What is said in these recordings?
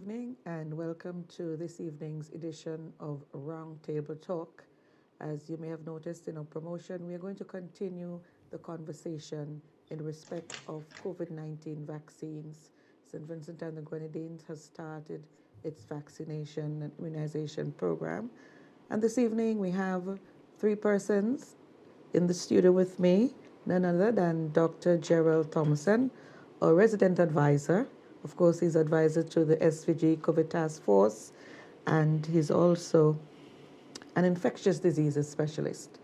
evening and welcome to this evening's edition of Roundtable Talk. As you may have noticed in our promotion, we are going to continue the conversation in respect of COVID-19 vaccines. St. Vincent and the Grenadines has started its vaccination and immunization program. And this evening we have three persons in the studio with me, none other than Dr. JERROL Thompson, our resident advisor. Of course, he's advisor to the SVG COVID Task Force, and he's also an infectious diseases specialist.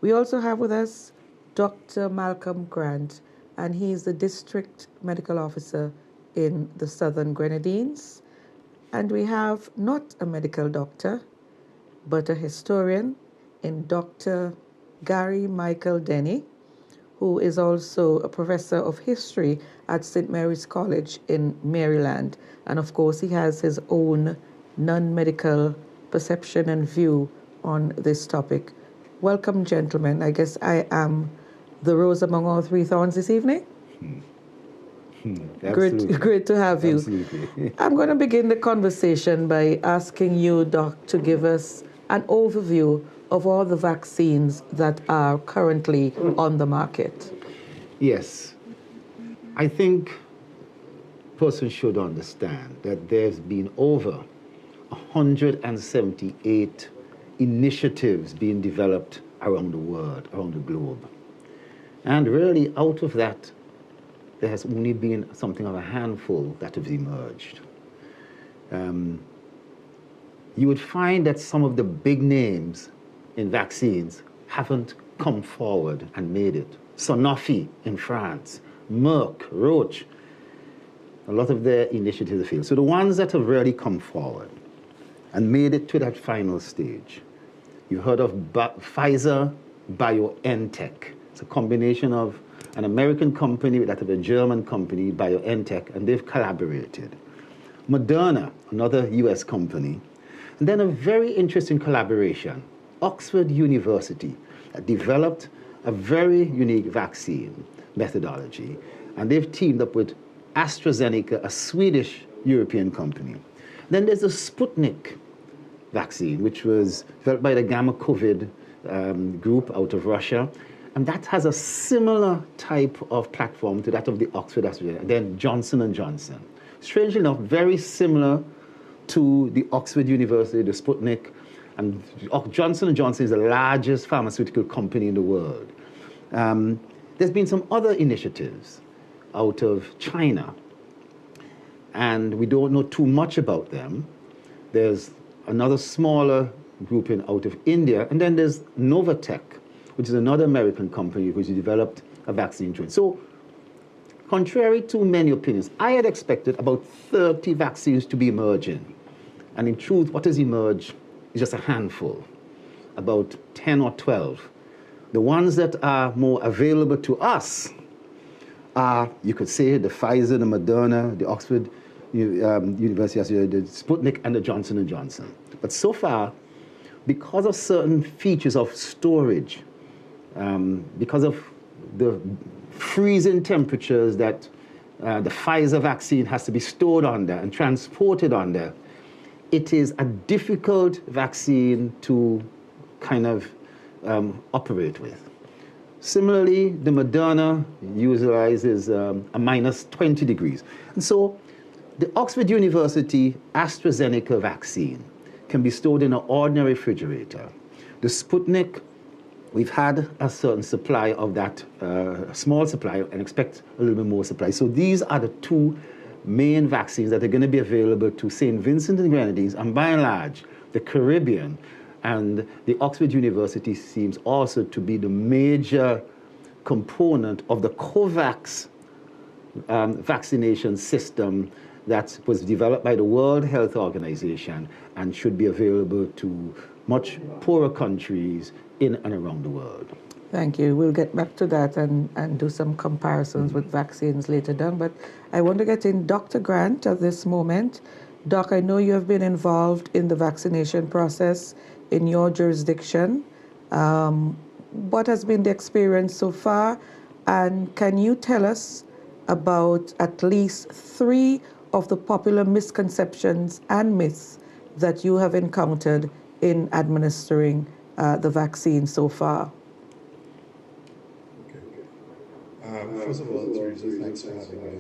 We also have with us Dr. Malcolm Grant, and he's the district medical officer in the Southern Grenadines. And we have not a medical doctor, but a historian in Dr. Gary Michael Dennie, who is also a professor of history at St. Mary's College in Maryland. And of course, he has his own non-medical perception and view on this topic. Welcome, gentlemen. I guess I am the rose among all three thorns this evening. Great to have you. Absolutely. I'm going to begin the conversation by asking you, Doc, to give us an overview of all the vaccines that are currently on the market. Yes. I think persons should understand that there's been over 178 initiatives being developed around the world, around the globe. And really, out of that, there has only been something of a handful that have emerged. You would find that some of the big names in vaccines haven't come forward and made it. Sanofi in France, Merck, Roche, a lot of their initiatives have failed. So the ones that have really come forward and made it to that final stage, you heard of Pfizer BioNTech. It's a combination of an American company with that of a German company, BioNTech, and they've collaborated. Moderna, another US company, and then a very interesting collaboration, Oxford University, that developed a very unique vaccine methodology, and they've teamed up with AstraZeneca, a Swedish European company. Then there's the Sputnik vaccine, which was developed by the Gamma COVID group out of Russia, and that has a similar type of platform to that of the Oxford AstraZeneca. Then Johnson & Johnson. Strangely enough, very similar to the Oxford University, the Sputnik, and Johnson & Johnson is the largest pharmaceutical company in the world. There's been some other initiatives out of China, and we don't know too much about them. There's another smaller group out of India, and then there's Novatech, which is another American company which developed a vaccine trend. So, contrary to many opinions, I had expected about 30 vaccines to be emerging. And in truth, what has emerged is just a handful, about 10 or 12. The ones that are more available to us are, you could say, the Pfizer, the Moderna, the Oxford University, the Sputnik, and the Johnson & Johnson. But so far, because of certain features of storage, because of the freezing temperatures that the Pfizer vaccine has to be stored under and transported under, it is a difficult vaccine to kind of operate with. Similarly, the Moderna utilizes a minus 20 degrees. And so the Oxford University AstraZeneca vaccine can be stored in an ordinary refrigerator. The Sputnik, we've had a certain supply of that, small supply, and expect a little bit more supply. So these are the two main vaccines that are going to be available to St. Vincent and the Grenadines, and by and large, the Caribbean. And the Oxford University seems also to be the major component of the COVAX vaccination system that was developed by the World Health Organization and should be available to much poorer countries in and around the world. Thank you. We'll get back to that and do some comparisons with vaccines later down. But I want to get in Dr. Grant at this moment. Doc, I know you have been involved in the vaccination process in your jurisdiction. What has been the experience so far? And can you tell us about at least 3 of the popular misconceptions and myths that you have encountered in administering the vaccine so far. First of all, Teresa, thanks for having me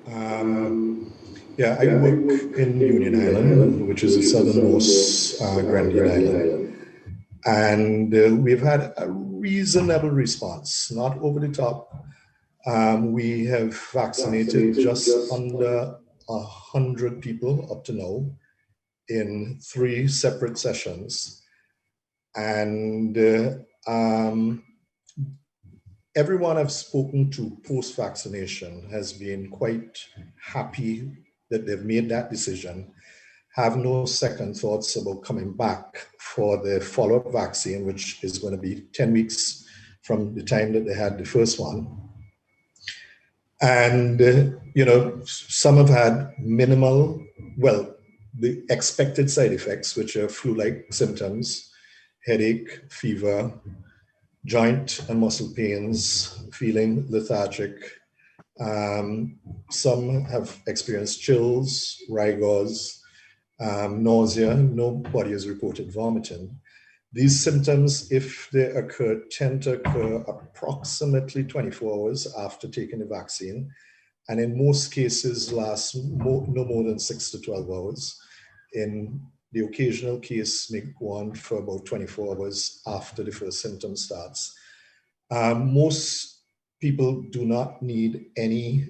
on. Yeah, I work in Union Island, which is the southernmost Grenadine Island. And we've had a reasonable response, not over the top. We have vaccinated just under 100 people up to now in 3 separate sessions. And everyone I've spoken to post-vaccination has been quite happy that they've made that decision, have no second thoughts about coming back for the follow-up vaccine, which is going to be 10 weeks from the time that they had the first one. And, you know, some have had minimal, well, the expected side effects, which are flu-like symptoms, headache, fever, joint and muscle pains, feeling lethargic. Some have experienced chills, rigors, nausea. Nobody has reported vomiting. These symptoms, if they occur, tend to occur approximately 24 hours after taking the vaccine, and in most cases last no more than 6 to 12 hours. In the occasional case, may go on for about 24 hours after the first symptom starts. Most people do not need any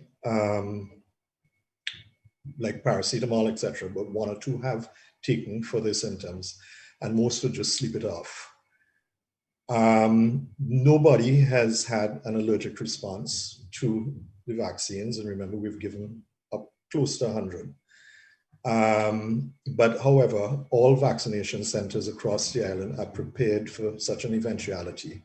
like paracetamol, etc., but 1 or 2 have taken for their symptoms, and most will just sleep it off. Nobody has had an allergic response to the vaccines, and remember, we've given up close to 100. But however, all vaccination centers across the island are prepared for such an eventuality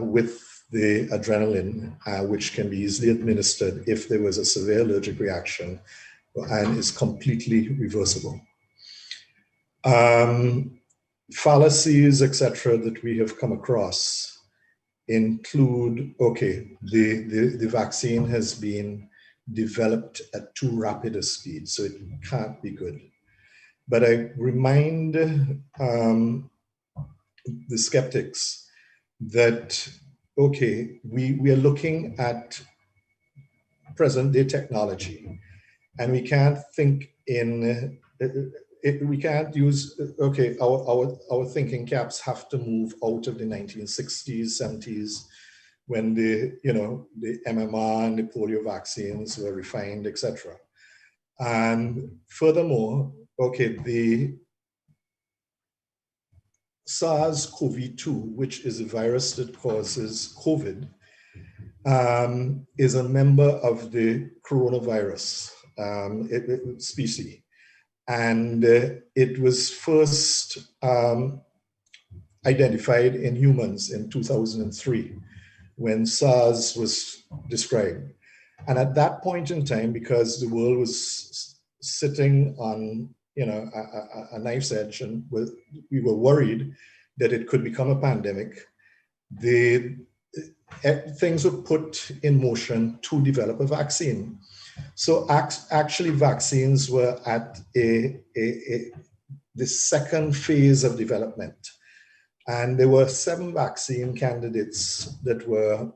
with the adrenaline, which can be easily administered if there was a severe allergic reaction and is completely reversible. Fallacies, etc., that we have come across include, okay, the vaccine has been developed at too rapid a speed, so it can't be good. But I remind the skeptics that, okay, we are looking at present day technology, and we can't think in, we can't use, okay, our thinking caps have to move out of the 1960s, 70s, when the MMR and the polio vaccines were refined, etc. And furthermore, okay, the SARS-CoV-2, which is a virus that causes COVID, is a member of the coronavirus species. And it was first identified in humans in 2003 when SARS was described. And at that point in time, because the world was sitting on a knife's edge, and we were worried that it could become a pandemic, things were put in motion to develop a vaccine. So actually vaccines were at the second phase of development. And there were 7 vaccine candidates that were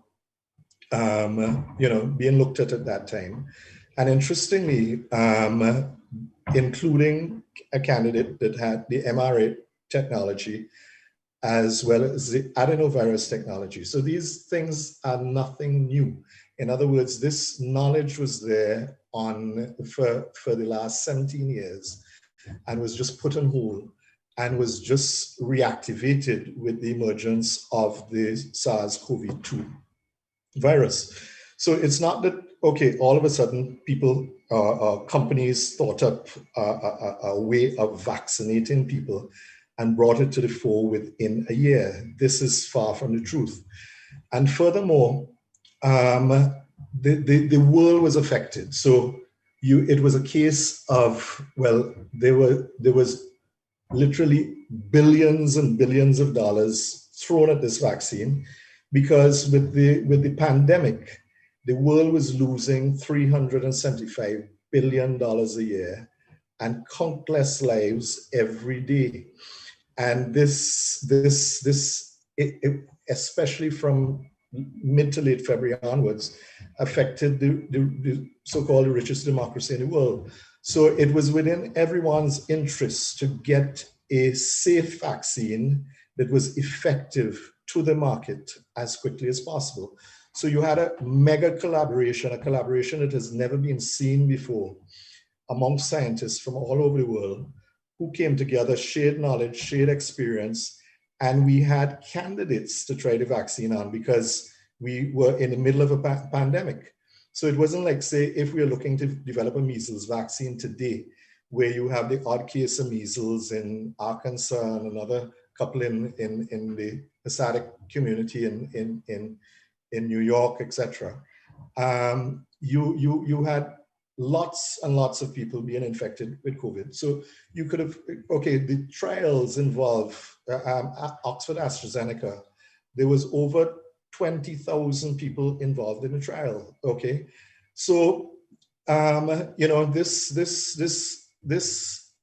being looked at that time. And interestingly, including a candidate that had the mRNA technology as well as the adenovirus technology. So these things are nothing new. In other words, this knowledge was there for the last 17 years and was just put on hold and was just reactivated with the emergence of the SARS-CoV-2 virus. So it's not that, okay, all of a sudden people, companies thought up a way of vaccinating people and brought it to the fore within a year. This is far from the truth. And furthermore, the world was affected. So it was a case of, well, there was literally billions and billions of dollars thrown at this vaccine, because with the pandemic, the world was losing $375 billion a year and countless lives every day. And especially from mid to late February onwards, affected the so-called richest democracy in the world. So it was within everyone's interest to get a safe vaccine that was effective to the market as quickly as possible. So you had a mega collaboration, a collaboration that has never been seen before among scientists from all over the world who came together, shared knowledge, shared experience, and we had candidates to try the vaccine on because we were in the middle of a pandemic. So it wasn't like, say, if we're looking to develop a measles vaccine today, where you have the odd case of measles in Arkansas and another couple in the Hispanic community in New York, etc. You had lots and lots of people being infected with COVID. So you could have, okay, the trials involve Oxford AstraZeneca. There was over 20,000 people involved in the trial, okay? So, you know, this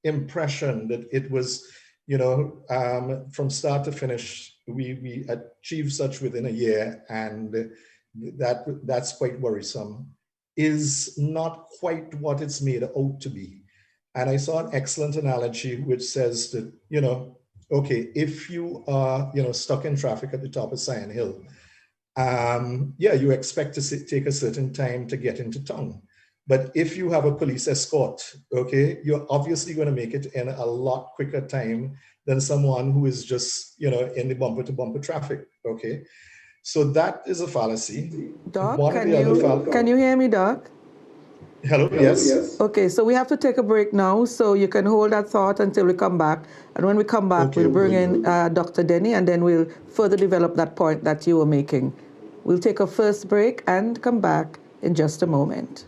impression that it was, you know, from start to finish, we achieved such within a year, and that's quite worrisome, is not quite what it's made out to be. And I saw an excellent analogy which says that, you know, okay, if you are, you know, stuck in traffic at the top of Sion Hill, yeah, you expect to take a certain time to get into town. But if you have a police escort, okay, you're obviously going to make it in a lot quicker time than someone who is just, you know, in the bumper to bumper traffic, okay? So that is a fallacy. Doc, can you hear me, Doc? Hello, yes. Okay, so we have to take a break now, so you can hold that thought until we come back. And when we come back, okay, we'll bring in Dr. Dennie, and then we'll further develop that point that you were making. We'll take a first break and come back in just a moment.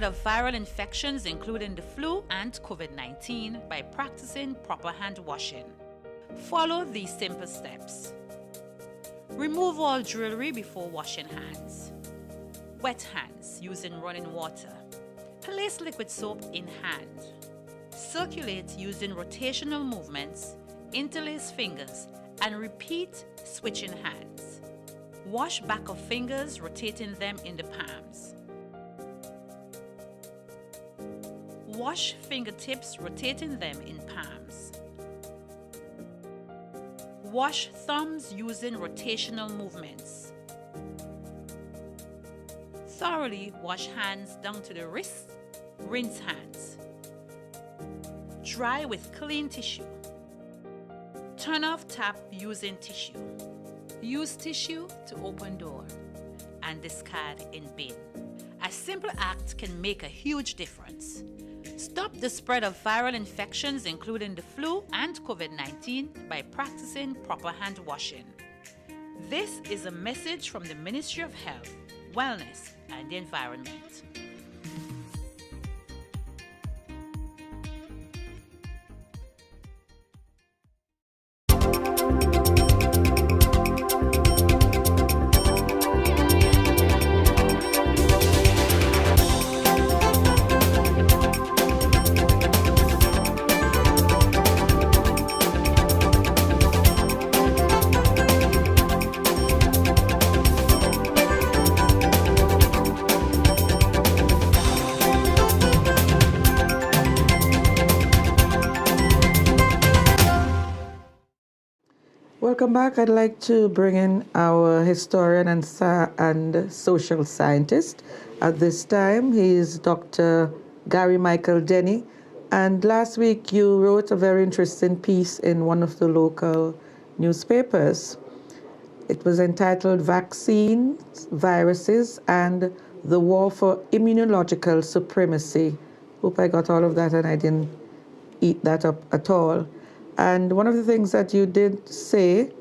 Of viral infections, including the flu and COVID-19, by practicing proper hand washing. Follow these simple steps. Remove all jewelry before washing hands. Wet hands using running water. Place liquid soap in hand. Circulate using rotational movements, interlace fingers, and repeat switching hands. Wash back of fingers, rotating them in the palms. Wash fingertips, rotating them in palms. Wash thumbs using rotational movements. Thoroughly wash hands down to the wrists. Rinse hands. Dry with clean tissue. Turn off tap using tissue. Use tissue to open door and discard in bin. A simple act can make a huge difference. Stop the spread of viral infections, including the flu and COVID-19, by practicing proper hand washing. This is a message from the Ministry of Health, Wellness, and the Environment. Welcome back. I'd like to bring in our historian and social scientist. At this time, he is Dr. Gary Michael Dennie. And last week, you wrote a very interesting piece in one of the local newspapers. It was entitled Vaccines, Viruses, and the War for Immunological Supremacy Hope I got all of that and I didn't eat that up at all. And one of the things that you did say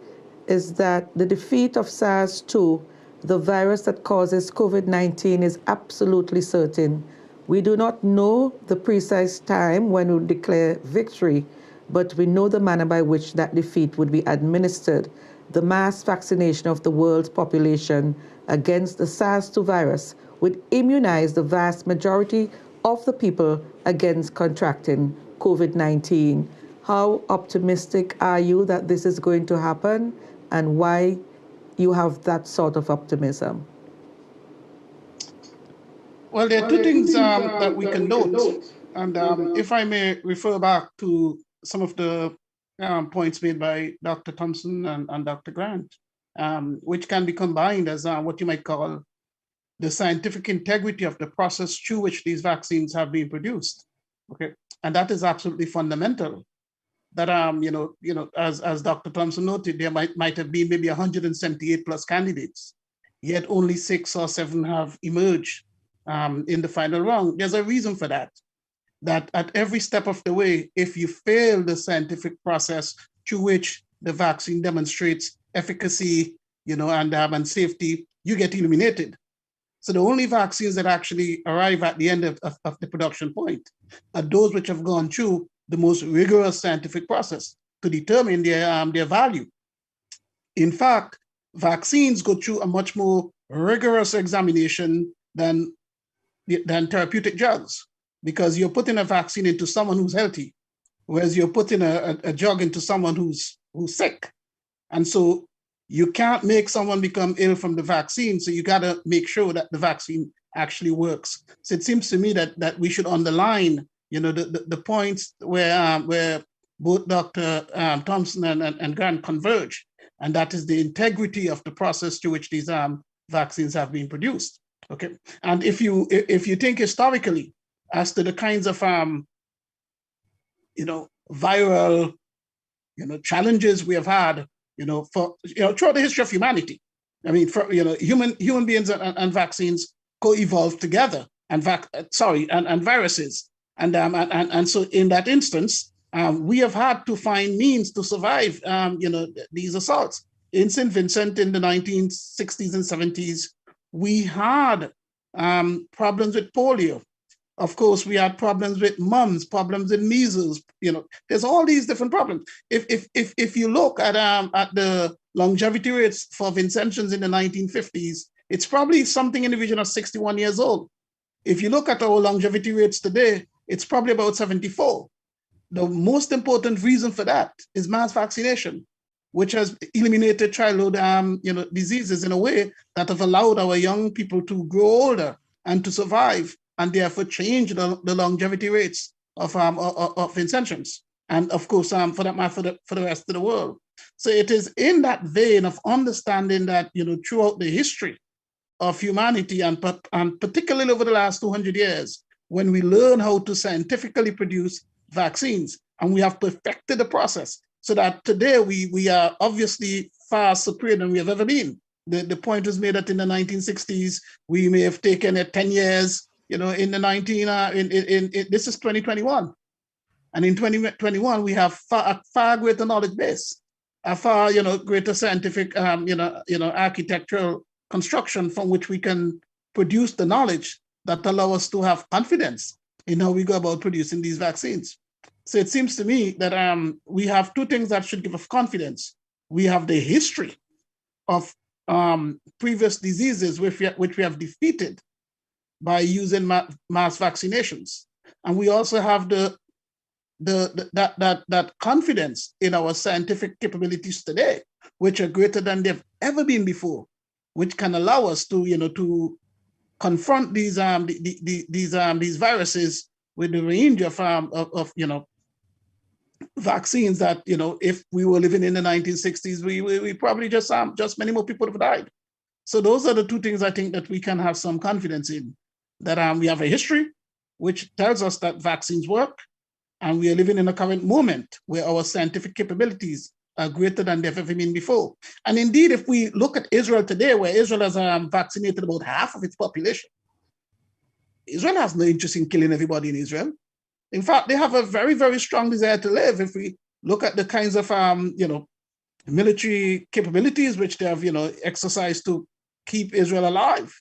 is that the defeat of SARS-2, the virus that causes COVID-19, is absolutely certain. We do not know the precise time when we will declare victory, but we know the manner by which that defeat would be administered. The mass vaccination of the world's population against the SARS-2 virus would immunize the vast majority of the people against contracting COVID-19. How optimistic are you that this is going to happen, and why you have that sort of optimism? Well, there are two things that we can note. And if I may refer back to some of the points made by Dr. Thompson and Dr. Grant, which can be combined as what you might call the scientific integrity of the process through which these vaccines have been produced. Okay, and that is absolutely fundamental. That as Dr. Thompson noted, there might have been maybe 178 plus candidates, yet only 6 or 7 have emerged in the final round. There's a reason for that. That at every step of the way, if you fail the scientific process through which the vaccine demonstrates efficacy, and safety, you get eliminated. So the only vaccines that actually arrive at the end of the production point are those which have gone through the most rigorous scientific process to determine their value. In fact, vaccines go through a much more rigorous examination than therapeutic drugs, because you're putting a vaccine into someone who's healthy, whereas you're putting a drug into someone who's sick. And so you can't make someone become ill from the vaccine, so you gotta make sure that the vaccine actually works. So it seems to me that we should underline, the points where both Dr. Thompson and Grant converge, and that is the integrity of the process through which these vaccines have been produced. Okay, and if you think historically as to the kinds of viral challenges we have had for throughout the history of humanity. I mean, human beings and vaccines co-evolved together, and viruses, and so in that instance, we have had to find means to survive these assaults. In St. Vincent in the 1960s and 70s, we had problems with polio. Of course, we had problems with mumps, problems with measles. There's all these different problems. If you look at the longevity rates for Vincentians in the 1950s, it's probably something in the region of 61 years old. If you look at our longevity rates today, it's probably about 74. The most important reason for that is mass vaccination, which has eliminated childhood diseases in a way that have allowed our young people to grow older and to survive, and therefore change the longevity rates of Vincentians, and of course, for that matter, for the rest of the world. So it is in that vein of understanding that throughout the history of humanity, and particularly over the last 200 years, when we learn how to scientifically produce vaccines, and we have perfected the process, so that today we are obviously far superior than we have ever been. The point was made that in the 1960s we may have taken 10 years. In the this is 2021, and in 2021 we have a far greater knowledge base, a far greater scientific architectural construction from which we can produce the knowledge that allow us to have confidence in how we go about producing these vaccines. So it seems to me that we have two things that should give us confidence. We have the history of previous diseases which we have defeated by using mass vaccinations, and we also have that confidence in our scientific capabilities today, which are greater than they've ever been before, which can allow us to confront these viruses with the range of vaccines that if we were living in the 1960s, we probably just many more people would have died. So those are the two things I think that we can have some confidence in. That we have a history which tells us that vaccines work, and we are living in a current moment where our scientific capabilities are greater than they've ever been before. And indeed, if we look at Israel today, where Israel has vaccinated about half of its population, Israel has no interest in killing everybody in Israel. In fact, they have a very, very strong desire to live. If we look at the kinds of, military capabilities which they have, exercised to keep Israel alive.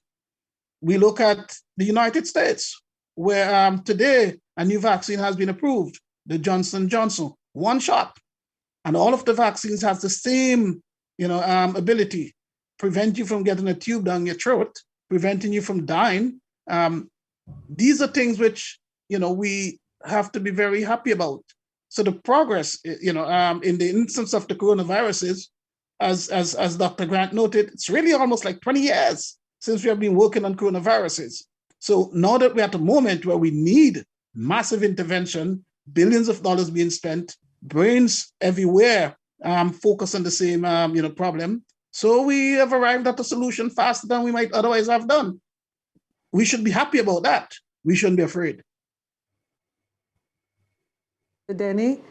We look at the United States, where today a new vaccine has been approved, the Johnson & Johnson, one shot. And all of the vaccines have the same, ability, prevent you from getting a tube down your throat, preventing you from dying. These are things which, we have to be very happy about. So the progress, in the instance of the coronaviruses, as Dr. Grant noted, it's really almost like 20 years since we have been working on coronaviruses. So now that we're at a moment where we need massive intervention, billions of dollars being spent, brains everywhere focus on the same, problem. So we have arrived at a solution faster than we might otherwise have done. We should be happy about that. We shouldn't be afraid. Dennie,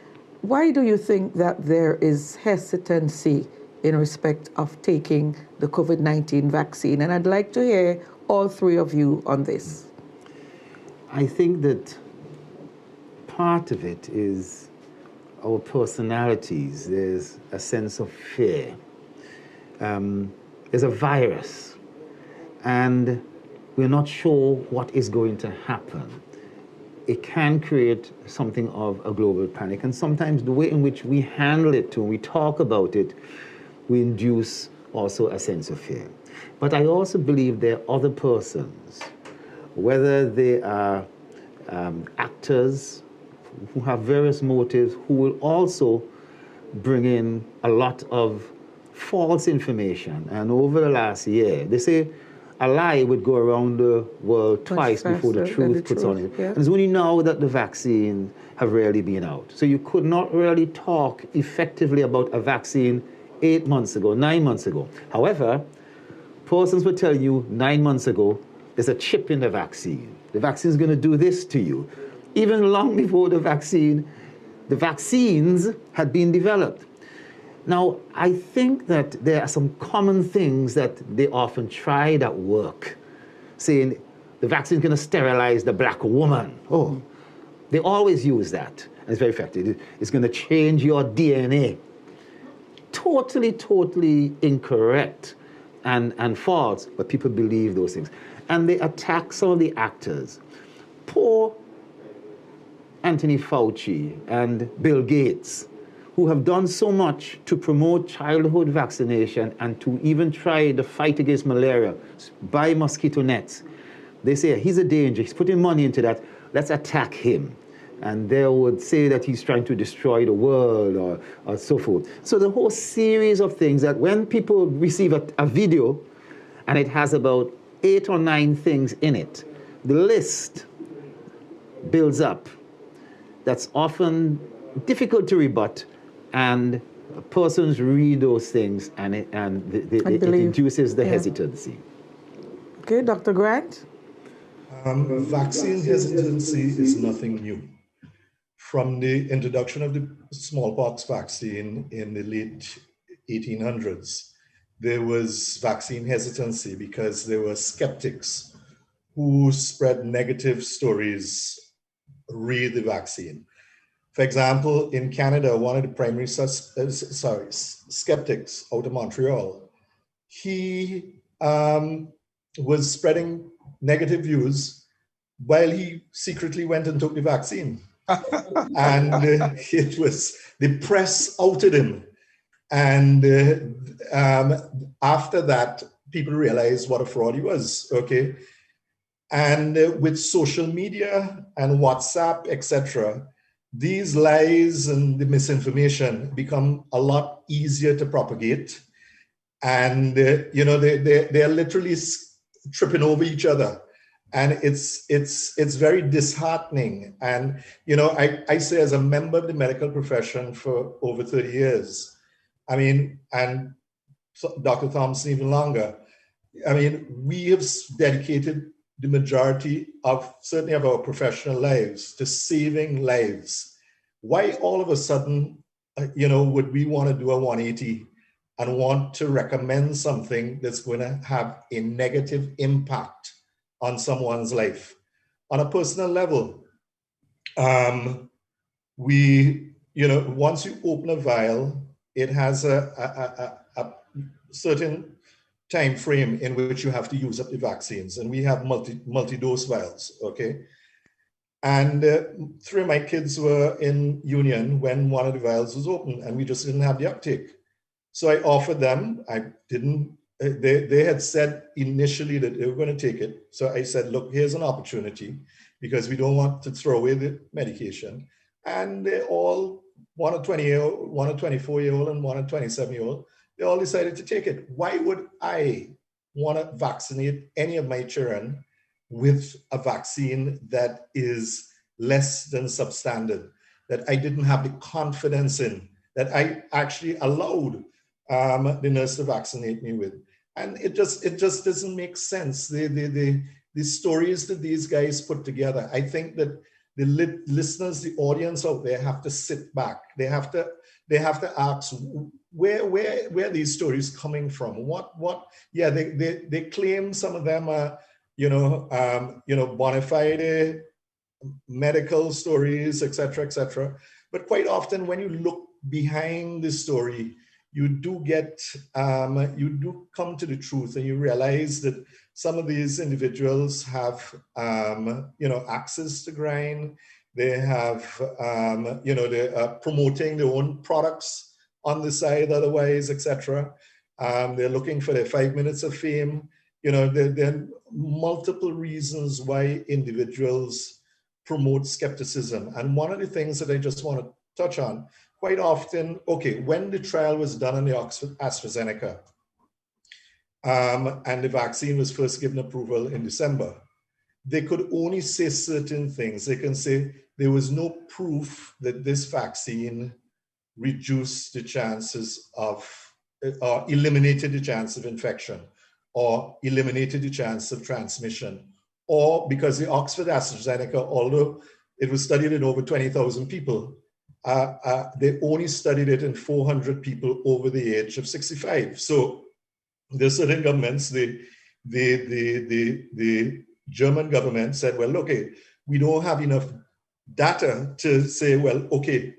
why do you think that there is hesitancy in respect of taking the COVID-19 vaccine? And I'd like to hear all three of you on this. I think that part of it is our personalities. There's a sense of fear. There's a virus, and we're not sure what is going to happen. It can create something of a global panic, and sometimes the way in which we handle it too, when we talk about it, we induce also a sense of fear. But I also believe there are other persons, whether they are actors who have various motives, who will also bring in a lot of false information. And over the last year, they say a lie would go around the world twice before the truth puts on it. Yeah. And it's only now that the vaccines have really been out. So you could not really talk effectively about a vaccine 8 months ago, 9 months ago. However, persons will tell you 9 months ago, there's a chip in the vaccine. The vaccine is going to do this to you. Even long before the vaccines had been developed. Now, I think that there are some common things that they often try that work, saying the vaccine is going to sterilize the black woman. Oh, they always use that, and it's very effective. It's going to change your DNA. Totally incorrect and false, but people believe those things. And they attack some of the actors. Poor Anthony Fauci and Bill Gates, who have done so much to promote childhood vaccination and to even try the fight against malaria by mosquito nets. They say he's a danger, he's putting money into that, let's attack him. And they would say that he's trying to destroy the world or so forth. So the whole series of things that when people receive a video and it has about 8 or 9 things in it, the list builds up. That's often difficult to rebut, and persons read those things and it induces the hesitancy. Okay, Dr. Grant? Vaccine hesitancy is nothing new. From the introduction of the smallpox vaccine in the late 1800s, there was vaccine hesitancy because there were skeptics who spread negative stories re the vaccine. For example, in Canada, one of the primary skeptics out of Montreal, he was spreading negative views while he secretly went and took the vaccine. And it was, the press outed him. And after that, people realized what a fraud he was, okay? And with social media and WhatsApp, etc., these lies and the misinformation become a lot easier to propagate. And, they're literally tripping over each other. And it's very disheartening. And, I say as a member of the medical profession for over 30 years, I mean, and Dr. Thompson even longer, I mean, we have dedicated the majority of certainly of our professional lives to saving lives. Why all of a sudden, would we want to do a 180 and want to recommend something that's going to have a negative impact on someone's life? On a personal level, once you open a vial, it has a certain time frame in which you have to use up the vaccines, and we have multi-dose vials, okay? And 3 of my kids were in Union when one of the vials was open, and we just didn't have the uptake. So I offered them. They had said initially that they were going to take it. So I said, look, here's an opportunity, because we don't want to throw away the medication. And they all, one a 20-year-old, one a 24-year-old, and one a 27-year-old, they all decided to take it. Why would I want to vaccinate any of my children with a vaccine that is less than substandard, that I didn't have the confidence in, that I actually allowed the nurse to vaccinate me with? And it just doesn't make sense. The stories that these guys put together, I think that the listeners, the audience out there have to sit back. They have to ask, where are these stories coming from? Yeah, they claim some of them are, bona fide medical stories, etc., etc. But quite often when you look behind the story, you do come to the truth, and you realize that some of these individuals have, access to grind. They have, they're promoting their own products on the side otherwise, etc. They're looking for their 5 minutes of fame. There are multiple reasons why individuals promote skepticism. And one of the things that I just want to touch on, quite often, okay, when the trial was done on the Oxford AstraZeneca, and the vaccine was first given approval in December, they could only say certain things. They can say there was no proof that this vaccine reduced the chances of, or eliminated the chance of infection, or eliminated the chance of transmission, or because the Oxford AstraZeneca, although it was studied in over 20,000 people, they only studied it in 400 people over the age of 65. So there's certain governments, the German government said, well, okay, we don't have enough data to say, well, okay,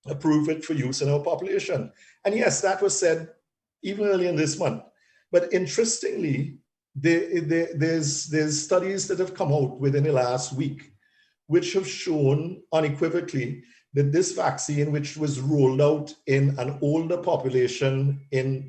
approve it for use in our population. And yes, that was said even earlier in this month. But interestingly, there's studies that have come out within the last week, which have shown unequivocally that this vaccine, which was rolled out in an older population in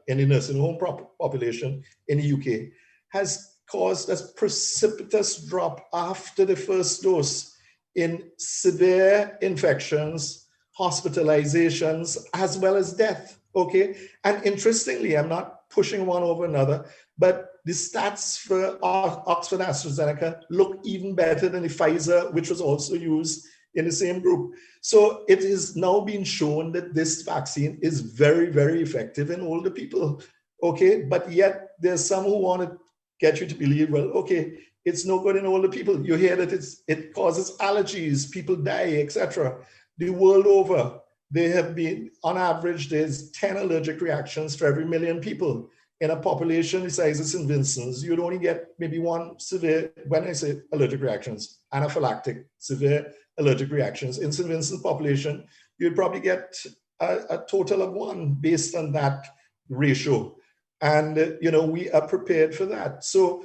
the nursing home population in the UK, has caused a precipitous drop after the first dose in severe infections, hospitalizations, as well as death, okay? And interestingly, I'm not pushing one over another, but the stats for Oxford AstraZeneca look even better than the Pfizer, which was also used in the same group. So it is now being shown that this vaccine is very, very effective in older people, okay? But yet there's some who want to get you to believe, well, okay, it's no good in older people. You hear that it causes allergies, people die, etc. The world over, there have been, on average, there's 10 allergic reactions for every 1 million people. In a population the size of St. Vincent's, you'd only get maybe one severe, when I say allergic reactions, anaphylactic, severe allergic reactions. In St. Vincent's population, you'd probably get a total of 1 based on that ratio. And, we are prepared for that. So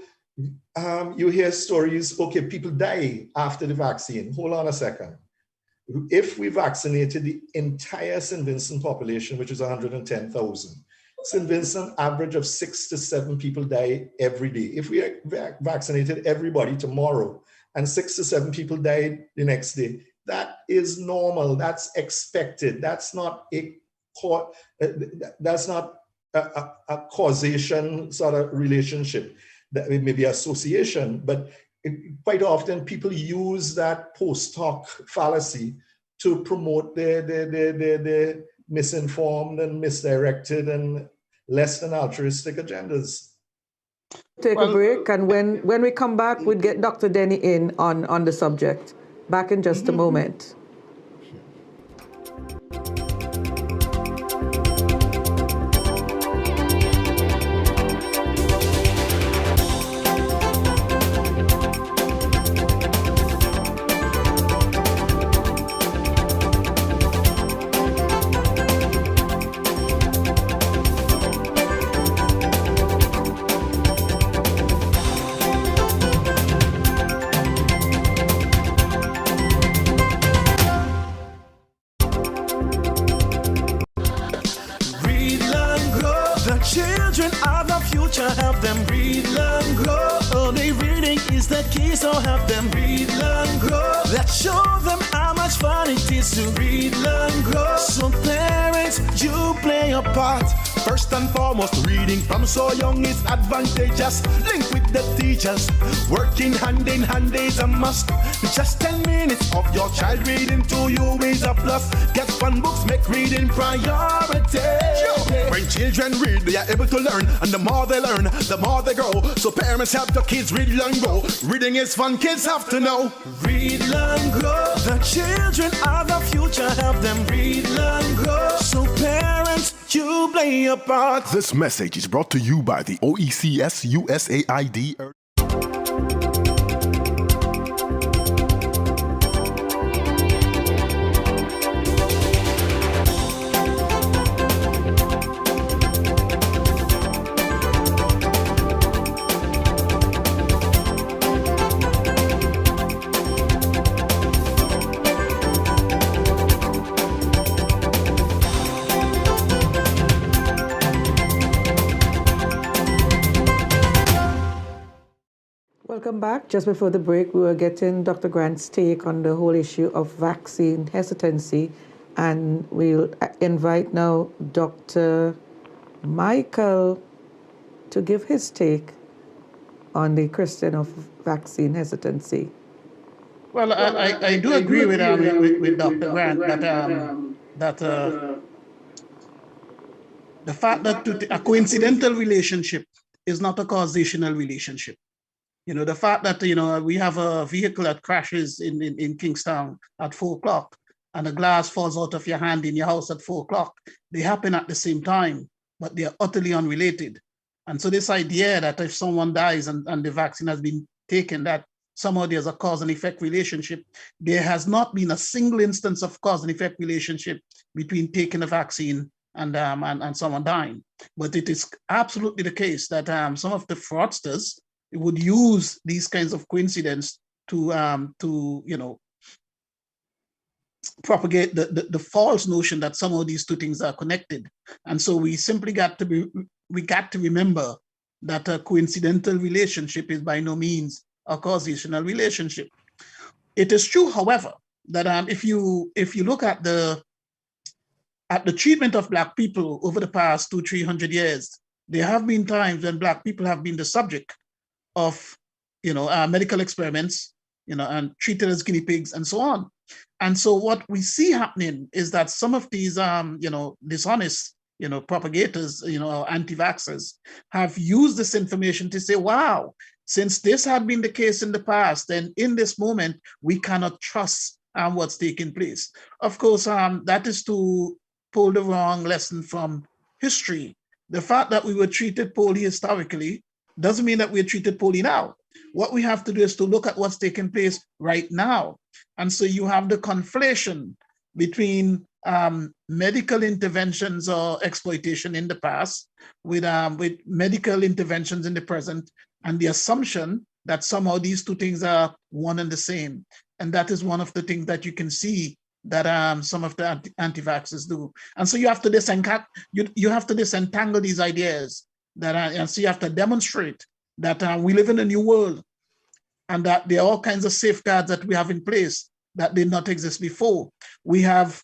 you hear stories, okay, people die after the vaccine. Hold on a second. If we vaccinated the entire St. Vincent population, which is 110,000, St. Vincent average of 6 to 7 people die every day. If we vaccinated everybody tomorrow and 6 to 7 people died the next day, that is normal. That's expected. That's not a causation sort of relationship. That may be association, but quite often people use that post hoc fallacy to promote their misinformed and misdirected and less than altruistic agendas. Take a break, and when we come back, we'll get Dr. Dennie in on the subject. Back in just a moment. future, help them read, learn, grow. Only reading is the key, so help them read, learn, grow. Let's show them how much fun it is to read, learn, grow. So parents, you play your part. First and foremost, reading from so young is advantageous. Link with the teachers, working hand in hand is a must. Just 10 minutes of your child reading to you is a plus. Get fun books, make reading priority. When children read, they are able to learn, and the more they learn, the more they grow. So parents help the kids read, learn, grow. Reading is fun, kids have to know. Read, learn, grow. The children are the future, help them read, learn, grow. So parents, you play your part. This message is brought to you by the OECS USAID. Welcome back. Just before the break, we were getting Dr. Grant's take on the whole issue of vaccine hesitancy, and we'll invite now Dr. Michael to give his take on the question of vaccine hesitancy. Well, I do agree with Dr. Grant that the fact that a coincidental relationship is not a causational relationship. You know, the fact that, you know, we have a vehicle that crashes in Kingstown at 4 o'clock and a glass falls out of your hand in your house at 4 o'clock, they happen at the same time, but they are utterly unrelated. And so this idea that if someone dies and the vaccine has been taken, that somehow there's a cause and effect relationship, there has not been a single instance of cause and effect relationship between taking a vaccine and someone dying. But it is absolutely the case that some of the fraudsters would use these kinds of coincidence to you know, propagate the false notion that some of these two things are connected. And so we simply got to remember that a coincidental relationship is by no means a causational relationship. It is true, however, that if you look at the treatment of Black people over the past 200-300 years, there have been times when Black people have been the subject of, you know, medical experiments, you know, and treated as guinea pigs and so on. And so what we see happening is that some of these, you know, dishonest, you know, propagators, you know, anti-vaxxers have used this information to say, wow, since this had been the case in the past, then in this moment, we cannot trust what's taking place. Of course, that is to pull the wrong lesson from history. The fact that we were treated poorly historically doesn't mean that we're treated poorly now. What we have to do is to look at what's taking place right now. And so you have the conflation between medical interventions or exploitation in the past with medical interventions in the present, and the assumption that somehow these two things are one and the same. And that is one of the things that you can see that some of the anti-vaxxers do. And so you have to disentangle these ideas. And so you have to demonstrate that we live in a new world and that there are all kinds of safeguards that we have in place that did not exist before. We have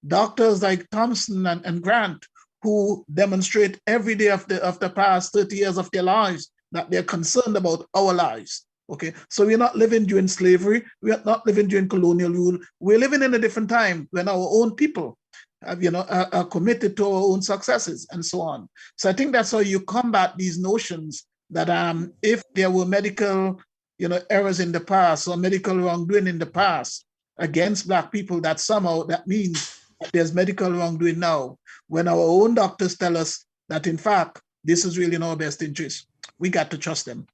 doctors like Thompson and Grant who demonstrate every day of the past 30 years of their lives that they're concerned about our lives. Okay, so we're not living during slavery, we're not living during colonial rule, we're living in a different time when our own people are committed to our own successes and so on. So I think that's how you combat these notions that if there were medical errors in the past or medical wrongdoing in the past against Black people, that somehow that means that there's medical wrongdoing now, when our own doctors tell us that in fact this is really in our best interest. We got to trust them.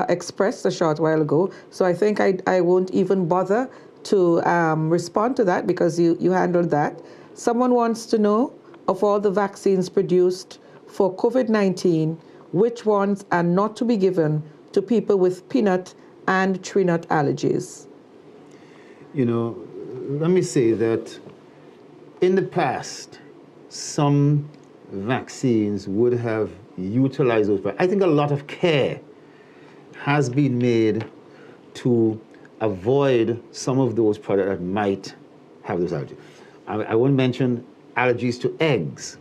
Expressed a short while ago, so I think I won't even bother to respond to that because you handled that. Someone wants to know, of all the vaccines produced for COVID-19, which ones are not to be given to people with peanut and tree nut allergies? You know, let me say that in the past, some vaccines would have utilized those, but I think a lot of care has been made to avoid some of those products that might have those allergies. I won't mention allergies to eggs,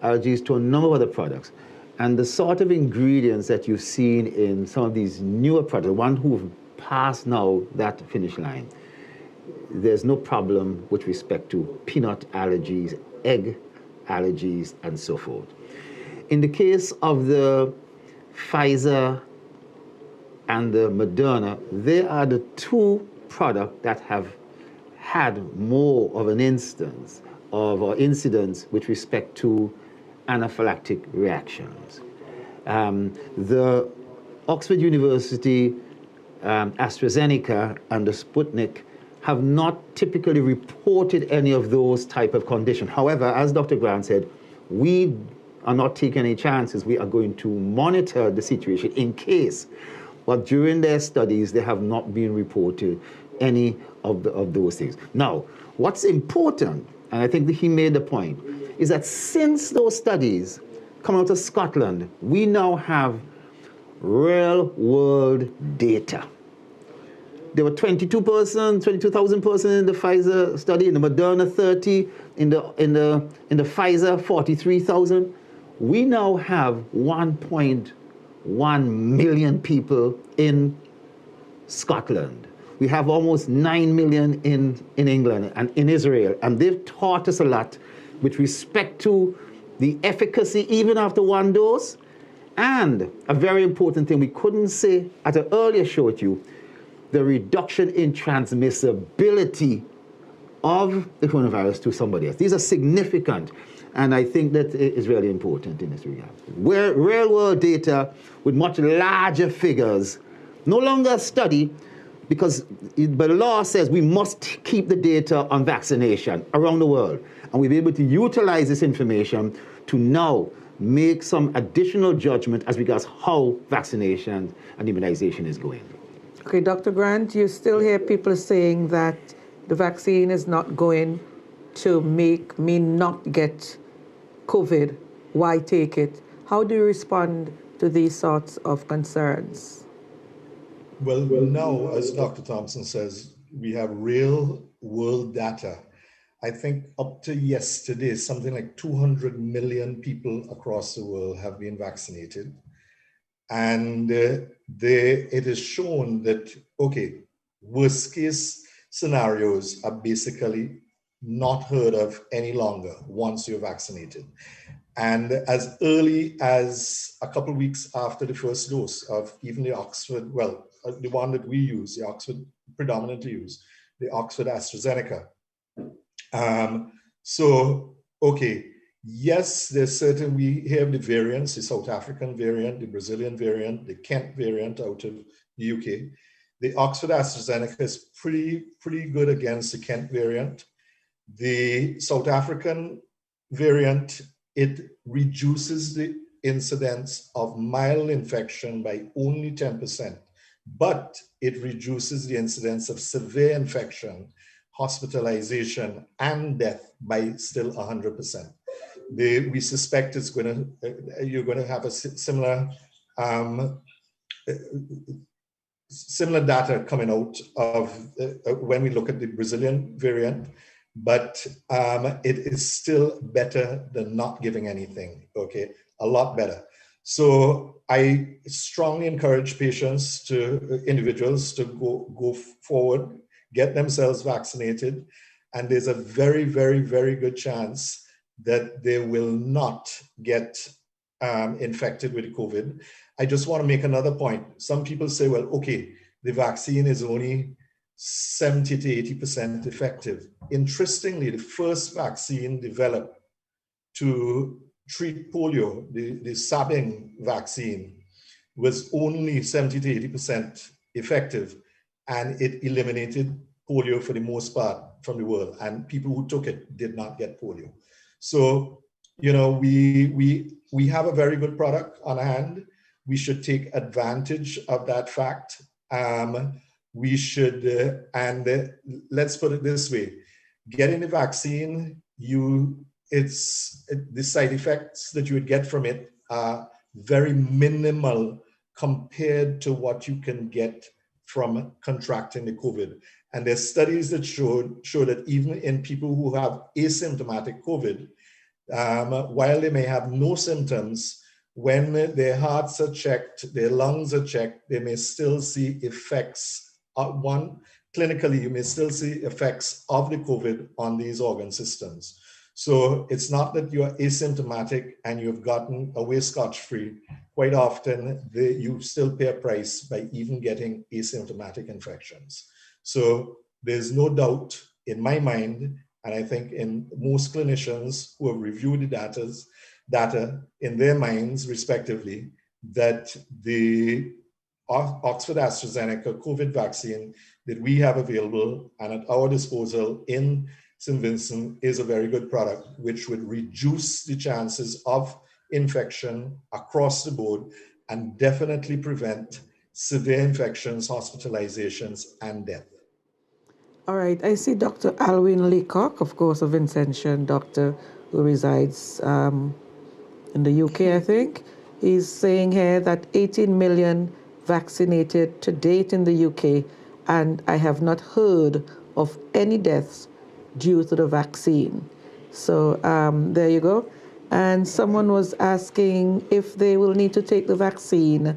allergies to a number of other products. And the sort of ingredients that you've seen in some of these newer products, the ones who've passed now that finish line, there's no problem with respect to peanut allergies, egg allergies, and so forth. In the case of the Pfizer and the Moderna, they are the two products that have had more of an instance of or incidence with respect to anaphylactic reactions. The Oxford University, AstraZeneca, and the Sputnik have not typically reported any of those type of conditions. However, as Dr. Grant said, we are not taking any chances. We are going to monitor the situation in case. But during their studies, they have not been reported any of those things. Now, what's important, and I think that he made the point, is that since those studies come out of Scotland, we now have real-world data. There were 22,000 persons in the Pfizer study, in the Moderna 30, in the Pfizer 43,000. We now have 1.1 million people in Scotland. We have almost 9 million in England and in Israel. And they've taught us a lot with respect to the efficacy even after one dose. And a very important thing we couldn't say at an earlier show with you, the reduction in transmissibility of the coronavirus to somebody else. These are significant, and I think that is really important in this regard. Where real-world data with much larger figures, no longer a study, because the law says we must keep the data on vaccination around the world, and we'll be able to utilize this information to now make some additional judgment as regards how vaccination and immunization is going. Okay, Dr. Grant, you still hear people saying that the vaccine is not going to make me not get COVID. Why take it? How do you respond to these sorts of concerns? Well, now, as Dr. Thompson says, we have real world data. I think up to yesterday, something like 200 million people across the world have been vaccinated. And it is shown that, okay, worst case scenarios are basically not heard of any longer once you're vaccinated. And as early as a couple of weeks after the first dose of even the Oxford, well, the one that we use, the Oxford predominantly use, the Oxford AstraZeneca. Okay, yes, there's certain, we have the variants, the South African variant, the Brazilian variant, the Kent variant out of the UK. The Oxford AstraZeneca is pretty good against the Kent variant. The South African variant, it reduces the incidence of mild infection by only 10%, but it reduces the incidence of severe infection, hospitalization, and death by still 100%. We suspect it's you're going to have a similar data coming out of when we look at the Brazilian variant, but it is still better than not giving anything, okay? A lot better. So I strongly encourage individuals to go forward, get themselves vaccinated, and there's a very, very, very good chance that they will not get infected with COVID. I just want to make another point. Some people say, well, okay, the vaccine is only 70 to 80% effective. Interestingly, the first vaccine developed to treat polio, the Sabin vaccine, was only 70 to 80% effective, and it eliminated polio for the most part from the world, and people who took it did not get polio. So, you know, we have a very good product on hand. We should take advantage of that fact. We should, and let's put it this way, getting the vaccine, the side effects that you would get from it are very minimal compared to what you can get from contracting the COVID. And there's studies that show that even in people who have asymptomatic COVID, while they may have no symptoms, when their hearts are checked, their lungs are checked, they may still see effects. Clinically, you may still see effects of the COVID on these organ systems. So it's not that you're asymptomatic and you've gotten away scotch-free. Quite often, you still pay a price by even getting asymptomatic infections. So there's no doubt in my mind, and I think in most clinicians who have reviewed the data in their minds respectively, that the Oxford AstraZeneca COVID vaccine that we have available and at our disposal in St. Vincent is a very good product, which would reduce the chances of infection across the board and definitely prevent severe infections, hospitalizations, and death. All right, I see Dr. Alwyn Leacock, of course, a Vincentian doctor who resides in the UK, I think. He's saying here that 18 million vaccinated to date in the UK, and I have not heard of any deaths due to the vaccine. So there you go. And someone was asking if they will need to take the vaccine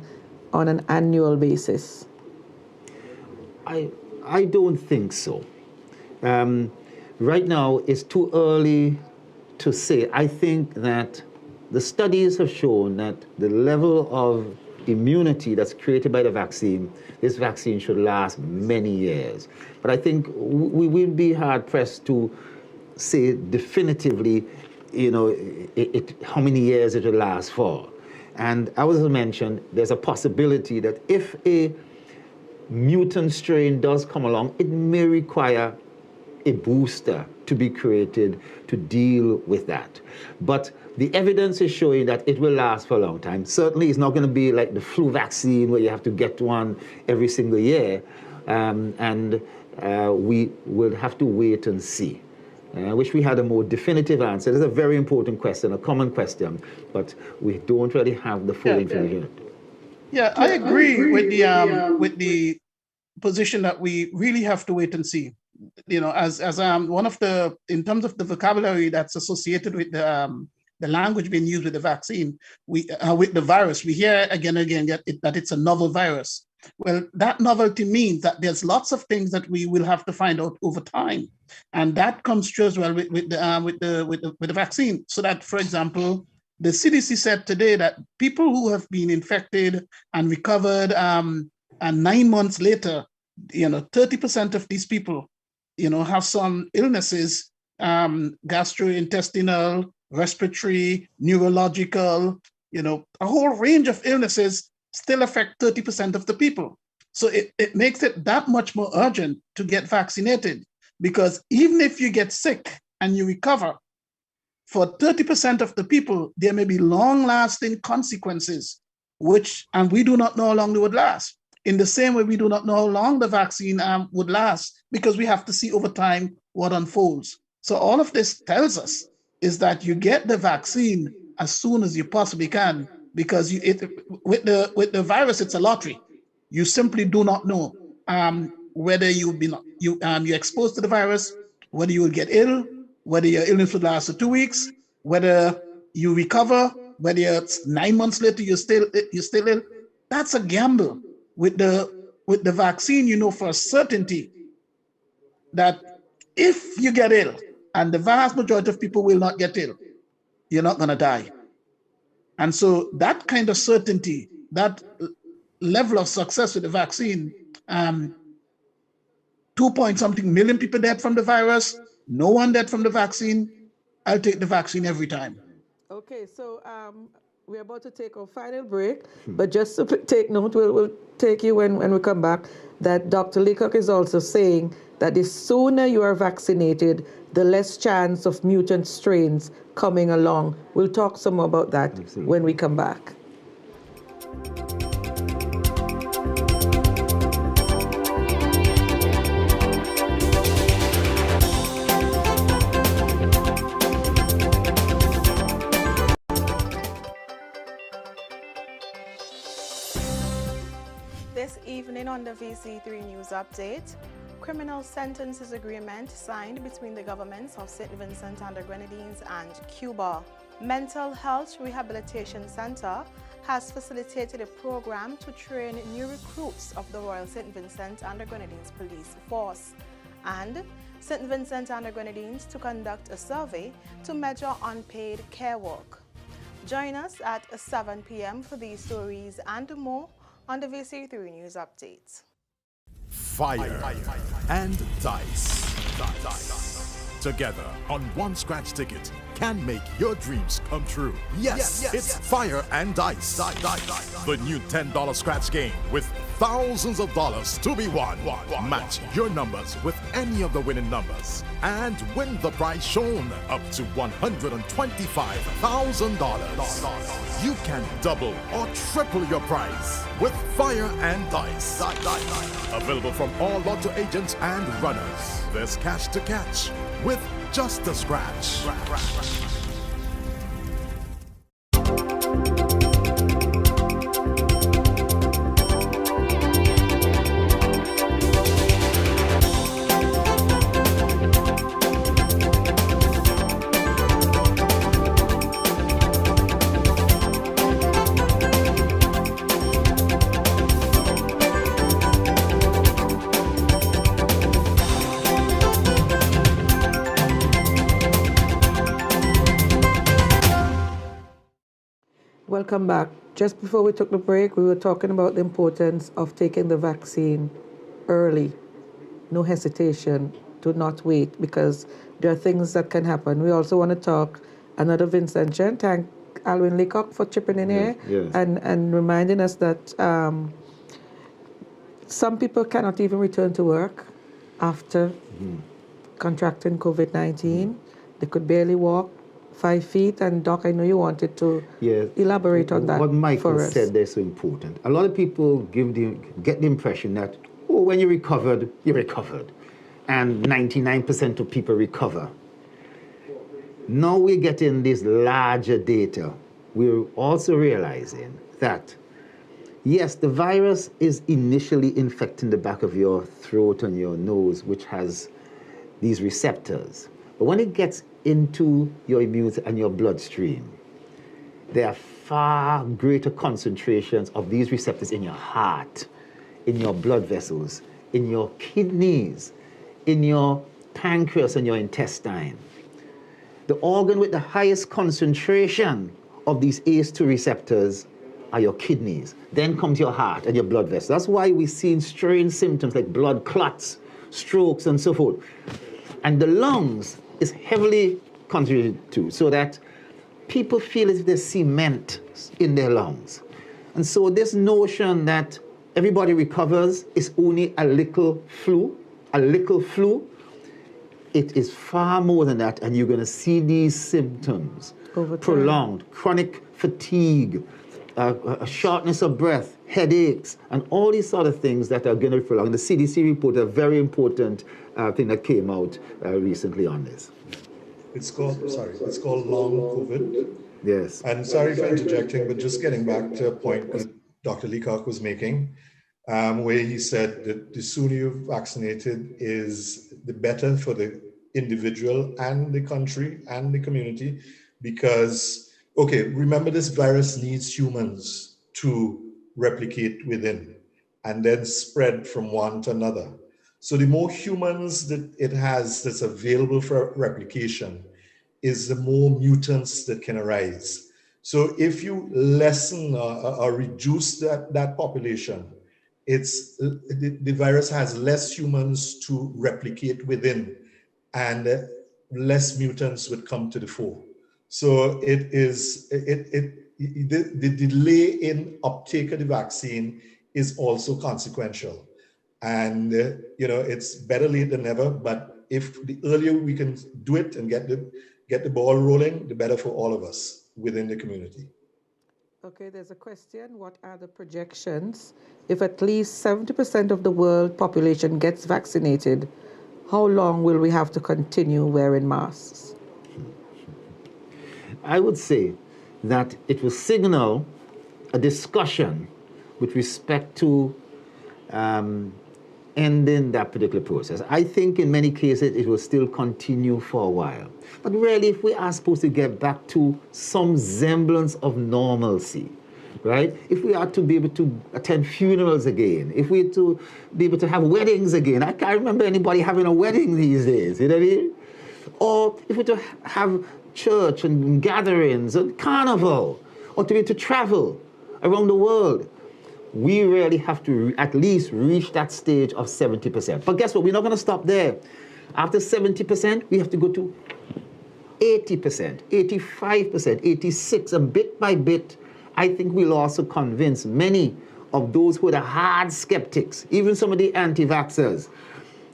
on an annual basis. I don't think so. Right now, it's too early to say. I think that the studies have shown that the level of immunity that's created by the vaccine, this vaccine should last many years. But I think we will be hard-pressed to say definitively, how many years it will last for. And as I mentioned, there's a possibility that if a mutant strain does come along, it may require a booster to be created to deal with that. But the evidence is showing that it will last for a long time. Certainly, it's not going to be like the flu vaccine where you have to get one every single year. We will have to wait and see. I wish we had a more definitive answer. It's a very important question, a common question, but we don't really have the full information. Yeah, I agree with the position that we really have to wait and see. As one of the, in terms of the vocabulary that's associated with the language being used with the vaccine, with the virus, we hear again and again that it's a novel virus. Well, that novelty means that there's lots of things that we will have to find out over time, and that comes true as well with the vaccine. So that, for example, the CDC said today that people who have been infected and recovered, and 9 months later, 30% of these people, have some illnesses, gastrointestinal, respiratory, neurological, a whole range of illnesses still affect 30% of the people. So it makes it that much more urgent to get vaccinated, because even if you get sick and you recover, for 30% of the people, there may be long-lasting consequences, and we do not know how long they would last. In the same way, we do not know how long the vaccine would last, because we have to see over time what unfolds. So all of this tells us is that you get the vaccine as soon as you possibly can, because with the virus, it's a lottery. You simply do not know whether you're exposed to the virus, whether you will get ill, whether your illness will last for 2 weeks, whether you recover, whether it's 9 months later you're still ill. That's a gamble. With the vaccine, for a certainty that if you get ill, and the vast majority of people will not get ill, you're not going to die. And so that kind of certainty, that level of success with the vaccine, 2-point-something million people dead from the virus, no one dead from the vaccine, I'll take the vaccine every time. Okay, so we're about to take our final break, but just to take note, we'll take you when we come back, that Dr. Leacock is also saying that the sooner you are vaccinated, the less chance of mutant strains coming along. We'll talk some more about that when we come back. morning on the VC3 News Update. Criminal sentences agreement signed between the governments of St. Vincent and the Grenadines and Cuba. Mental Health Rehabilitation Center has facilitated a program to train new recruits of the Royal St. Vincent and the Grenadines Police Force. And St. Vincent and the Grenadines to conduct a survey to measure unpaid care work. Join us at 7 p.m. for these stories and more on the VC3 News Update. Fire and dice. Together on one scratch ticket can make your dreams come true. Yes, it's Fire and Dice. The new $10 scratch game with thousands of dollars to be won. Match your numbers with any of the winning numbers and win the prize shown up to $125,000. You can double or triple your prize with Fire and Dice. Available from all lotto agents and runners. There's cash to catch with just a scratch. Welcome back. Just before we took the break, we were talking about the importance of taking the vaccine early. No hesitation. Do not wait, because there are things that can happen. We also want to talk another Vincentian. Thank Alwyn Leacock for chipping in here and reminding us that some people cannot even return to work after contracting COVID-19. They could barely walk 5 feet. And Doc, I know you wanted to elaborate on that. What Michael said there is so important. A lot of people get the impression that, oh, when you recovered, you recovered. And 99% of people recover. Now we're getting this larger data. We're also realizing that, yes, the virus is initially infecting the back of your throat and your nose, which has these receptors. But when it gets into your immune and your bloodstream, there are far greater concentrations of these receptors in your heart, in your blood vessels, in your kidneys, in your pancreas and your intestine. The organ with the highest concentration of these ACE2 receptors are your kidneys. Then comes your heart and your blood vessels. That's why we're seeing strange symptoms like blood clots, strokes, and so forth. And the lungs is heavily contributed to, so that people feel as if there's cement in their lungs. And so this notion that everybody recovers is only a little flu, it is far more than that, and you're going to see these symptoms, prolonged, chronic fatigue, a shortness of breath, headaches, and all these sort of things that are going to be prolonged. The CDC report, a very important thing that came out recently on this. It's called long COVID. Yes. And sorry for interjecting, but just getting back to a point that Dr. Leacock was making, where he said that the sooner you're vaccinated is the better for the individual and the country and the community, because, okay, remember this virus needs humans to replicate within and then spread from one to another. So the more humans that it has that's available for replication is the more mutants that can arise. So if you lessen or reduce that population, the virus has less humans to replicate within, and less mutants would come to the fore. So the delay in uptake of the vaccine is also consequential. And it's better late than never, but if the earlier we can do it and get the ball rolling, the better for all of us within the community. Okay, there's a question. What are the projections? If at least 70% of the world population gets vaccinated, how long will we have to continue wearing masks? I would say that it will signal a discussion with respect to ending that particular process. I think in many cases it will still continue for a while. But really, if we are supposed to get back to some semblance of normalcy, right? If we are to be able to attend funerals again, if we are to be able to have weddings again, I can't remember anybody having a wedding these days, you know what I mean? Or if we're to have church and gatherings and carnival, or to be able to travel around the world, we really have to at least reach that stage of 70%. But guess what? We're not going to stop there. After 70%, we have to go to 80%, 85%, 86%, and bit by bit, I think we'll also convince many of those who are the hard skeptics, even some of the anti-vaxxers.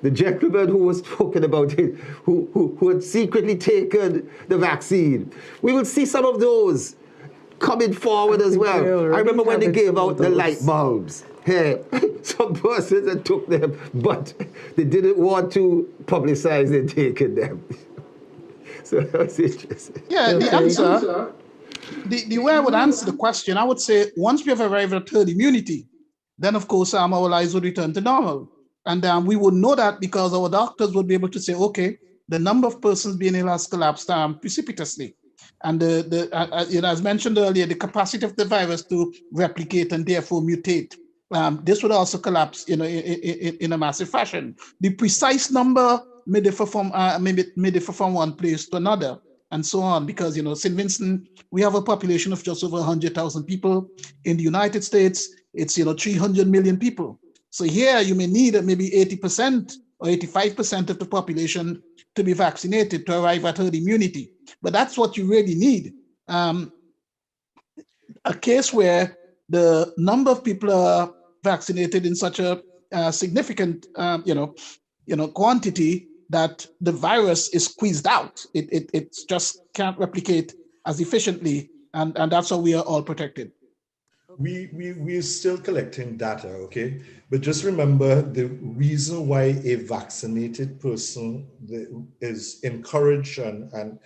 The gentleman who was talking about it, who had secretly taken the vaccine. We will see some of those coming forward as well. I remember when they gave out the light bulbs. Hey, some persons that took them, but they didn't want to publicize they'd taken them. So that was interesting. Yeah, the answer, the way I would answer the question, I would say once we have arrived at herd immunity, then of course our lives would return to normal. And we would know that because our doctors would be able to say, okay, the number of persons being ill has collapsed precipitously. And you know, as mentioned earlier, the capacity of the virus to replicate and therefore mutate, this would also collapse, you know, in a massive fashion. The precise number may differ from one place to another, and so on. Because, you know, St. Vincent, we have a population of just over 100,000 people. In the United States, it's, you know, 300 million people. So here you may need maybe 80% or 85% of the population to be vaccinated to arrive at herd immunity. But that's what you really need. A case where the number of people are vaccinated in such a significant, quantity that the virus is squeezed out. It just can't replicate as efficiently, and that's how we are all protected. We're still collecting data, okay? But just remember, the reason why a vaccinated person is encouraged and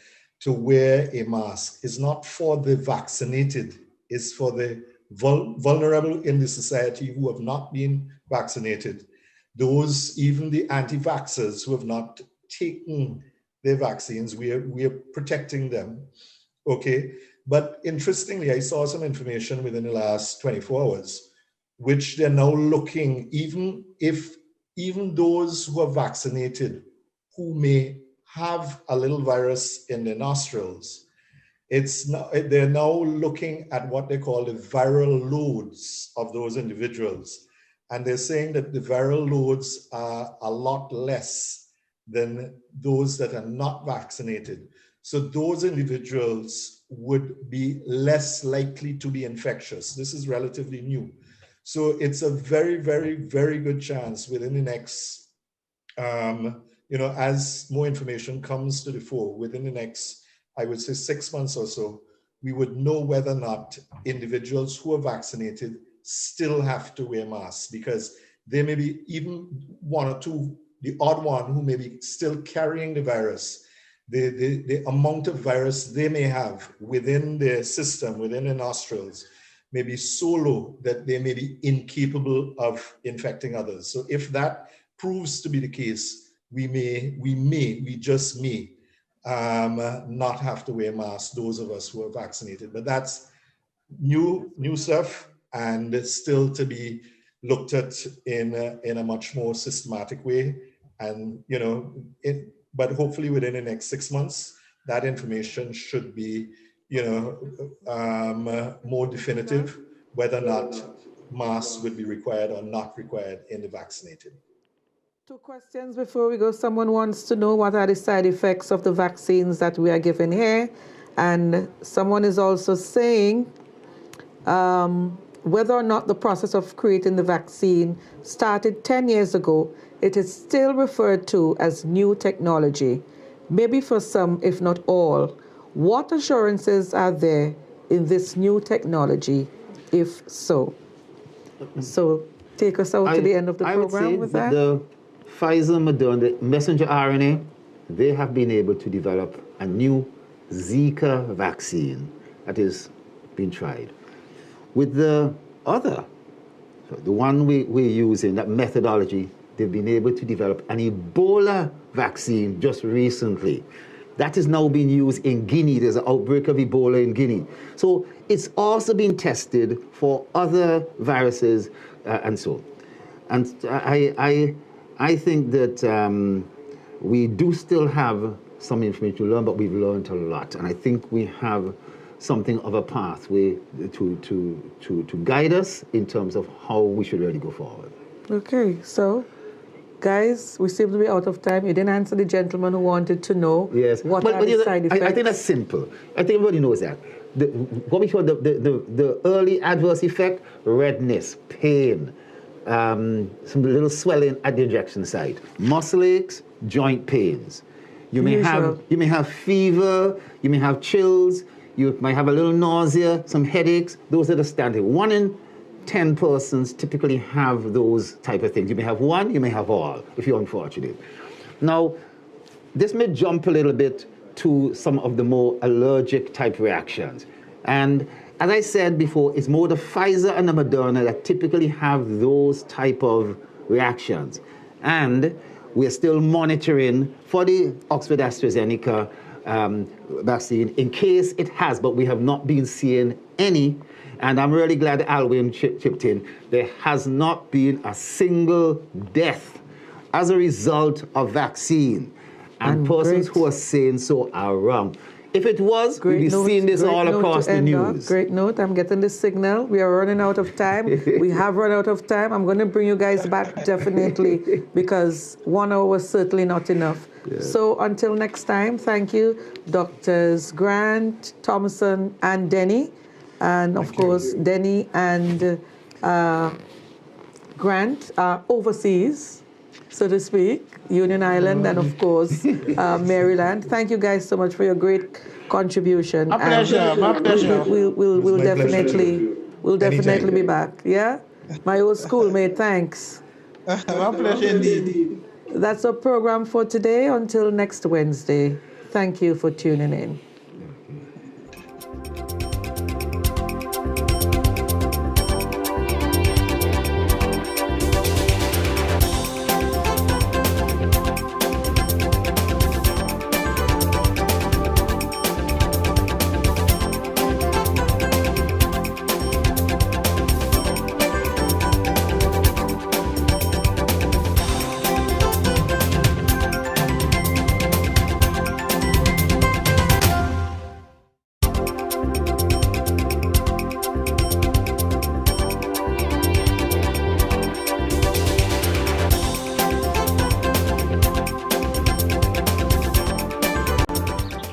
to wear a mask is not for the vaccinated, it's for the vulnerable in the society who have not been vaccinated. Those, even the anti-vaxxers who have not taken their vaccines, we are protecting them, okay? But interestingly, I saw some information within the last 24 hours, which they're now looking, even those who are vaccinated, who may have a little virus in their nostrils, they're now looking at what they call the viral loads of those individuals. And they're saying that the viral loads are a lot less than those that are not vaccinated. So those individuals would be less likely to be infectious. This is relatively new. So it's a very, very, very good chance within the next, as more information comes to the fore, within the next, I would say 6 months or so, we would know whether or not individuals who are vaccinated still have to wear masks, because there may be even one or two, the odd one who may be still carrying the virus. The amount of virus they may have within their system, within their nostrils, may be so low that they may be incapable of infecting others. So if that proves to be the case, we just may not have to wear masks, those of us who are vaccinated. But that's new stuff, and it's still to be looked at in a much more systematic way. And, but hopefully within the next 6 months, that information should be, more definitive, whether or not masks would be required or not required in the vaccinated. 2 questions before we go. Someone wants to know what are the side effects of the vaccines that we are given here. And someone is also saying whether or not the process of creating the vaccine started 10 years ago, it is still referred to as new technology, maybe for some, if not all. What assurances are there in this new technology, if so? So take us out to the end of the program with that. The Pfizer, Moderna, the messenger RNA, they have been able to develop a new Zika vaccine that is being tried. With the other the one we're using, that methodology, they've been able to develop an Ebola vaccine just recently. That is now being used in Guinea. There's an outbreak of Ebola in Guinea. So it's also been tested for other viruses and so. And I think that we do still have some information to learn, but we've learned a lot. And I think we have something of a pathway to guide us in terms of how we should really go forward. Okay, so guys, we seem to be out of time. You didn't answer the gentleman who wanted to know what are the side effects. I think that's simple. I think everybody knows that. What we call the early adverse effect, redness, pain, some little swelling at the injection site, muscle aches, joint pains. You may have fever, you may have chills, you might have a little nausea, some headaches. Those are the standard. 1 in 10 persons typically have those type of things. You may have one, you may have all, if you're unfortunate. Now, this may jump a little bit to some of the more allergic type reactions. And as I said before, it's more the Pfizer and the Moderna that typically have those type of reactions. And we're still monitoring for the Oxford AstraZeneca vaccine in case it has, but we have not been seeing any. And I'm really glad Alwyn chipped in. There has not been a single death as a result of vaccine. And persons who are saying so are wrong. If it was, we'd be seeing this all across the news. Great note. I'm getting the signal. We are running out of time. We have run out of time. I'm going to bring you guys back definitely because 1 hour was certainly not enough. Yeah. So until next time, thank you, Doctors Grant, Thompson, and Dennie. And of course, Dennie and Grant are overseas, so to speak, Union Island, and of course, Maryland. Thank you guys so much for your great contribution. My pleasure, my pleasure. We'll definitely be back. Yeah? My old schoolmate, thanks. My pleasure indeed. That's our program for today. Until next Wednesday. Thank you for tuning in.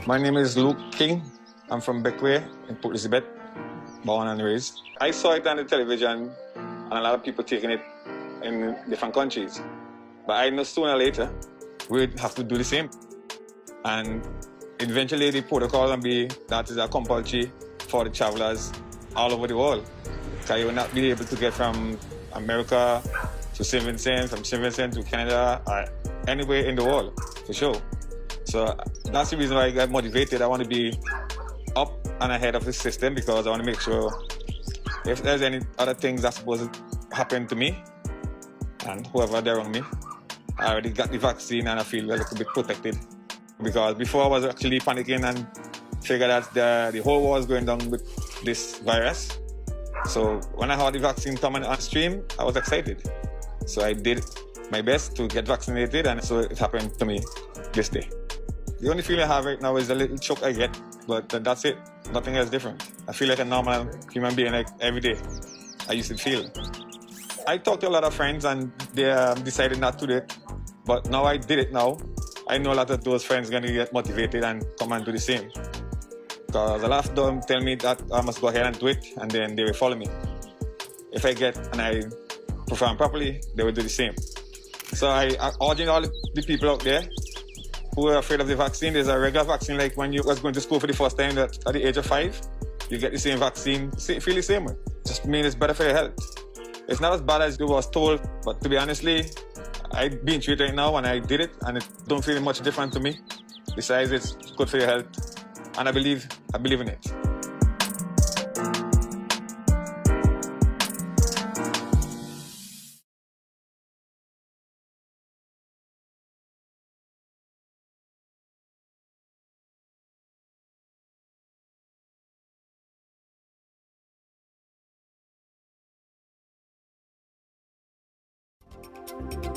My name is Luke King. I'm from Beckway in Port Elizabeth, born and raised. I saw it on the television and a lot of people taking it in different countries. But I know sooner or later we'd have to do the same. And eventually the protocol will be that is a compulsory for the travelers all over the world. So you will not be able to get from America to St. Vincent, from St. Vincent to Canada, or anywhere in the world, for sure. So that's the reason why I got motivated. I want to be up and ahead of the system because I want to make sure if there's any other things that's supposed to happen to me and whoever there around me, I already got the vaccine and I feel a little bit protected. Because before I was actually panicking and figured that the whole world was going down with this virus. So when I heard the vaccine coming on stream, I was excited. So I did my best to get vaccinated, and so it happened to me this day. The only feeling I have right now is a little choke I get, but that's it. Nothing else different. I feel like a normal human being like every day I used to feel. I talked to a lot of friends and they decided not to do it, but now I did it now. I know a lot of those friends are going to get motivated and come and do the same. Because a lot of them tell me that I must go ahead and do it, and then they will follow me. If I get and I perform properly, they will do the same. So I urge all the people out there who are afraid of the vaccine. There's a regular vaccine, like when you was going to school for the first time at the age of 5, you get the same vaccine, feel the same way. Just mean it's better for your health. It's not as bad as you was told, but to be honestly, I've been through it right now and I did it and it don't feel much different to me. Besides, it's good for your health and I believe in it. Bye.